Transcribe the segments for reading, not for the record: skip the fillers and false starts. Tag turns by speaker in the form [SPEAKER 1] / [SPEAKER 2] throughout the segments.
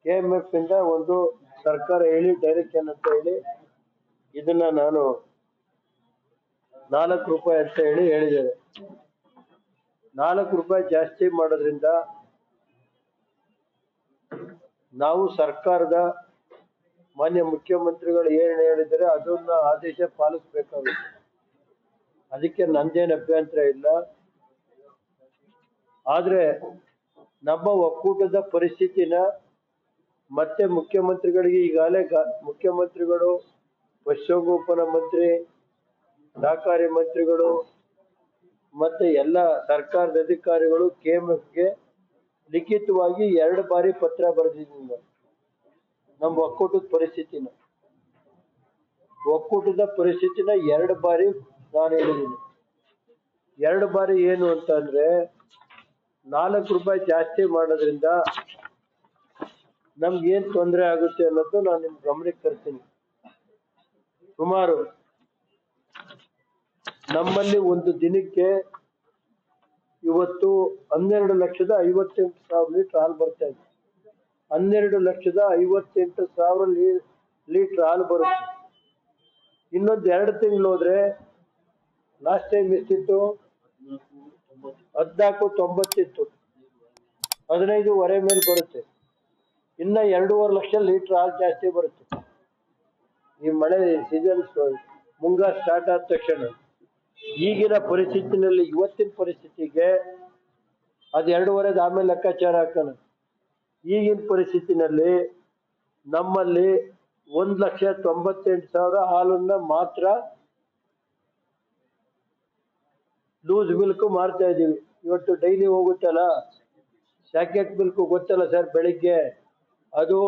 [SPEAKER 1] KMF ಇಂದ ಒಂದು ಸರ್ಕಾರ ಹೇಳಿ ಡೈರೆಕ್ಷನ್ ಅಂತ ಹೇಳಿ ಇದನ್ನ ನಾನು 4 ರೂಪಾಯಿ ಅಂತ ಹೇಳಿದ್ದಾರೆ. 4 ರೂಪಾಯಿ ಜಾಸ್ತಿ ಮಾಡೋದ್ರಿಂದ ನಾವು ಸರ್ಕಾರದ ಮಾನ್ಯ ಮುಖ್ಯಮಂತ್ರಿಗಳು ಏನು ಹೇಳಿದರೆ ಅದನ್ನ ಆದೇಶ ಪಾಲಿಸಬೇಕಾಗುತ್ತೆ. ಅದಕ್ಕೆ ನಂದೇನು ಅಭ್ಯಂತರ ಇಲ್ಲ. ಆದ್ರೆ ನಮ್ಮ ಒಕ್ಕೂಟದ ಪರಿಸ್ಥಿತಿನ ಮತ್ತೆ ಮುಖ್ಯಮಂತ್ರಿಗಳಿಗೆ ಈಗಾಗಲೇ ಮುಖ್ಯಮಂತ್ರಿಗಳು, ಪಶುಸಂಗೋಪನಾ ಮಂತ್ರಿ, ಸಹಕಾರಿ ಮಂತ್ರಿಗಳು ಮತ್ತೆ ಎಲ್ಲ ಸರ್ಕಾರದ ಅಧಿಕಾರಿಗಳು KMFಗೆ ಲಿಖಿತವಾಗಿ 2 ಬಾರಿ ಪತ್ರ ಬರೆದಿದ್ದೀನಿ. ನಮ್ಮ ಒಕ್ಕೂಟದ ಪರಿಸ್ಥಿತಿನ 2 ಬಾರಿ ನಾನು ಹೇಳಿದ್ದೀನಿ. 2 ಬಾರಿ ಏನು ಅಂತಂದ್ರೆ 4 ರೂಪಾಯಿ ಜಾಸ್ತಿ ಮಾಡೋದ್ರಿಂದ ನಮ್ಗೇನ್ ತೊಂದರೆ ಆಗುತ್ತೆ ಅನ್ನೋದು ನಾನು ನಿಮ್ ಗಮನಕ್ಕೆ ತರ್ತೀನಿ. ಸುಮಾರು ನಮ್ಮಲ್ಲಿ ಒಂದು ದಿನಕ್ಕೆ ಇವತ್ತು 12,58,000 ಲೀಟರ್ ಹಾಲು ಬರ್ತಾ ಇದೆ. 12,58,000 ಲೀಟರ್ ಹಾಲು ಬರುತ್ತೆ. ಇನ್ನೊಂದು 2 ತಿಂಗಳು ಹೋದ್ರೆ ಲಾಸ್ಟ್ ಟೈಮ್ ಎಷ್ಟಿತ್ತು? 14.90 ಇತ್ತು. 15.5 ಮೇಲೆ ಬರುತ್ತೆ. ಇನ್ನ 2.5 ಲಕ್ಷ ಲೀಟರ್ ಹಾಲು ಜಾಸ್ತಿ ಬರುತ್ತೆ. ಈ ಮಳೆ ಸೀಸನ್ ಮುಂಗಾರು ಸ್ಟಾರ್ಟ್ ಆದ ತಕ್ಷಣ ಈಗಿನ ಪರಿಸ್ಥಿತಿನಲ್ಲಿ, ಇವತ್ತಿನ ಪರಿಸ್ಥಿತಿಗೆ ಅದು 2.5 ಆಮೇಲೆ ಲೆಕ್ಕಾಚಾರ ಹಾಕೋಣ. ಈಗಿನ ಪರಿಸ್ಥಿತಿನಲ್ಲಿ ನಮ್ಮಲ್ಲಿ 1,98,000 ಹಾಲನ್ನ ಮಾತ್ರ ಲೂಸ್ ಮಿಲ್ಕ್ ಮಾರ್ತಾ ಇದೀವಿ. ಇವತ್ತು ಡೈಲಿ ಹೋಗುತ್ತಲ್ಲ ಪ್ಯಾಕೆಟ್ ಮಿಲ್ಕ್ ಗೊತ್ತಲ್ಲ ಸರ್, ಬೆಳಿಗ್ಗೆ ಅದು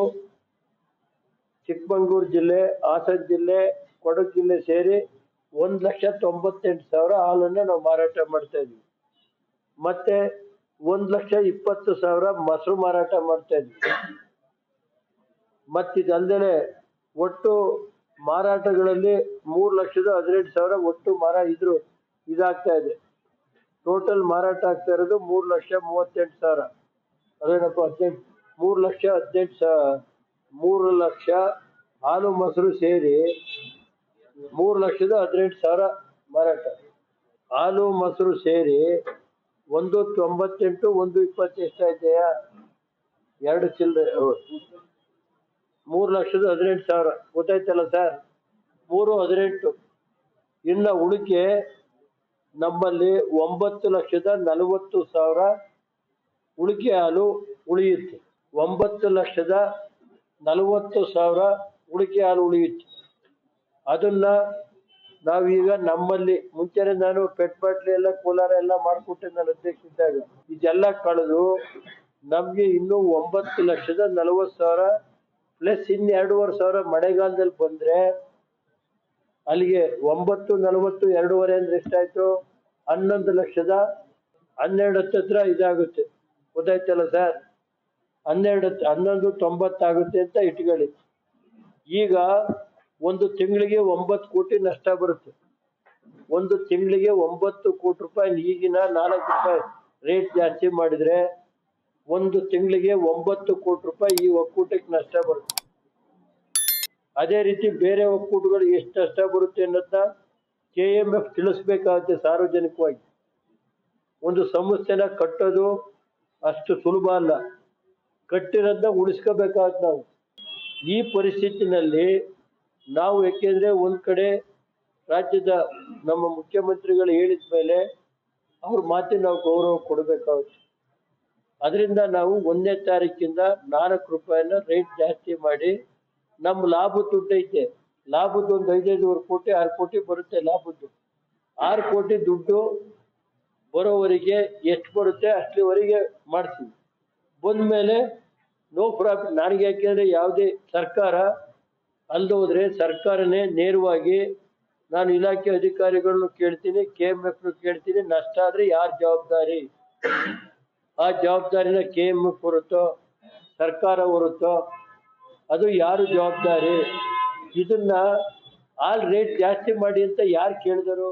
[SPEAKER 1] ಚಿಕ್ಕಮಗಳೂರು ಜಿಲ್ಲೆ, ಹಾಸನ ಜಿಲ್ಲೆ, ಕೊಡಗು ಜಿಲ್ಲೆ ಸೇರಿ 1,98,000 ಹಾಲನ್ನ ನಾವು ಮಾರಾಟ ಮಾಡ್ತಾ ಇದೀವಿ. ಮತ್ತೆ 1,20,000 ಮೊಸರು ಮಾರಾಟ ಮಾಡ್ತಾ ಇದ್ವಿ. ಮತ್ತಿದಲ್ದೇನೆ ಒಟ್ಟು ಮಾರಾಟಗಳಲ್ಲಿ 3,18,000 ಒಟ್ಟು ಇದಾಗ್ತಾ ಇದೆ. ಟೋಟಲ್ ಮಾರಾಟ ಆಗ್ತಾ ಇರೋದು 3,38,000. ಅದೇನಪ್ಪ 3,18,000 3 ಲಕ್ಷ ಹಾಲು ಮೊಸರು ಸೇರಿ 3,18,000 ಮಾರಾಟ. ಹಾಲು ಮೊಸರು ಸೇರಿ 1.98 1.20 ಎಷ್ಟಾಯ್ತೆಯಾ? 2 ಚಿಲ್ಲರೆ 3,18,000 ಗೊತ್ತಾಯ್ತಲ್ಲ ಸರ್. 3.18. ಇನ್ನು ಉಳಿಕೆ ನಮ್ಮಲ್ಲಿ 9,40,000 ಉಳಿಕೆ ಹಾಲು ಉಳಿಯುತ್ತೆ. 9,40,000 ಉಳಿಕೆ ಹಾಲು ಉಳಿಯುತ್ತೆ. ಅದನ್ನ ನಾವೀಗ ನಮ್ಮಲ್ಲಿ ಮುಂಚೆನೆ ನಾನು ಪೆಟ್ ಬಾಟ್ಲಿ ಎಲ್ಲ ಕೋಲಾರ ಎಲ್ಲ ಮಾಡ್ಕೊಟ್ಟೆ ನಾನು ಅಧ್ಯಕ್ಷ ಇದ್ದಾಗ. ಇದೆಲ್ಲ ಕಳೆದು ನಮ್ಗೆ ಇನ್ನೂ 9,40,000 ಪ್ಲಸ್ ಇನ್ನು 2,500 ಮಳೆಗಾಲದಲ್ಲಿ ಬಂದ್ರೆ ಅಲ್ಲಿಗೆ 9,40 2.5 ಅಂದ್ರೆ ಎಷ್ಟಾಯ್ತು? 11,00,000 ಹತ್ರ ಇದಾಗುತ್ತೆ. ಗೊತ್ತಾಯ್ತಲ್ಲ ಸರ್. 11,90 ಆಗುತ್ತೆ ಅಂತ ಇಟ್ಕೊಳ್ಳಿ. ಈಗ ಒಂದು ತಿಂಗಳಿಗೆ 9 ಕೋಟಿ ನಷ್ಟ ಬರುತ್ತೆ. ಒಂದು ತಿಂಗಳಿಗೆ 9 ಕೋಟಿ ರೂಪಾಯಿ. ಈಗಿನ 4 ರೂಪಾಯಿ ರೇಟ್ ಜಾಸ್ತಿ ಮಾಡಿದ್ರೆ ಒಂದು ತಿಂಗಳಿಗೆ 9 ಕೋಟಿ ರೂಪಾಯಿ ಈ ಒಕ್ಕೂಟಕ್ಕೆ ನಷ್ಟ ಬರುತ್ತೆ. ಅದೇ ರೀತಿ ಬೇರೆ ಒಕ್ಕೂಟಗಳಿಗೆ ಎಷ್ಟು ನಷ್ಟ ಬರುತ್ತೆ ಅನ್ನೋದನ್ನ KMF ತಿಳಿಸ್ಬೇಕಾಗುತ್ತೆ ಸಾರ್ವಜನಿಕವಾಗಿ. ಒಂದು ಸಂಸ್ಥೆನ ಕಟ್ಟೋದು ಅಷ್ಟು ಸುಲಭ ಅಲ್ಲ. ಕಟ್ಟಿರೋದನ್ನ ಉಳಿಸ್ಕೋಬೇಕಾಗುತ್ತೆ ನಾವು. ಈ ಪರಿಸ್ಥಿತಿನಲ್ಲಿ ನಾವು ಯಾಕೆಂದ್ರೆ ಒಂದ್ ಕಡೆ ರಾಜ್ಯದ ನಮ್ಮ ಮುಖ್ಯಮಂತ್ರಿಗಳು ಹೇಳಿದ ಮೇಲೆ ಅವ್ರ ಮಾತಿಗೆ ನಾವು ಗೌರವ ಕೊಡಬೇಕಾಗುತ್ತೆ. ಅದರಿಂದ ನಾವು 1ನೇ ತಾರೀಕಿಂದ 4 ರೂಪಾಯಿನ ರೇಟ್ ಜಾಸ್ತಿ ಮಾಡಿ ನಮ್ಮ ಲಾಭದ ದುಡ್ಡು ಐತೆ. ಲಾಭದ ಒಂದು 5,500 ಕೋಟಿ 6 ಕೋಟಿ ಬರುತ್ತೆ ಲಾಭದ್ದು. 6 ಕೋಟಿ ದುಡ್ಡು ಬರೋವರೆಗೆ ಎಷ್ಟು ಬರುತ್ತೆ ಅಷ್ಟರವರೆಗೆ ಮಾಡ್ತೀವಿ. ಬಂದ್ಮೇಲೆ ನೋ ಪ್ರಾಫಿಟ್. ನನಗೆ ಯಾಕೆಂದ್ರೆ ಯಾವುದೇ ಸರ್ಕಾರ ಅಲ್ಲದೋದ್ರೆ ಸರ್ಕಾರನೇ ನೇರವಾಗಿ ನಾನು ಇಲಾಖೆ ಅಧಿಕಾರಿಗಳನ್ನು ಕೇಳ್ತೀನಿ, KMF ಕೇಳ್ತೀನಿ. ನಷ್ಟ ಆದ್ರೆ ಯಾರು ಜವಾಬ್ದಾರಿ? ಆ ಜವಾಬ್ದಾರಿನ KMF ಹೊರುತ್ತೋ ಸರ್ಕಾರ ಹೊರುತ್ತೋ ಅದು ಯಾರು ಜವಾಬ್ದಾರಿ? ಇದನ್ನ ಹಾಲ್ ರೇಟ್ ಜಾಸ್ತಿ ಮಾಡಿ ಅಂತ ಯಾರು ಕೇಳಿದರು?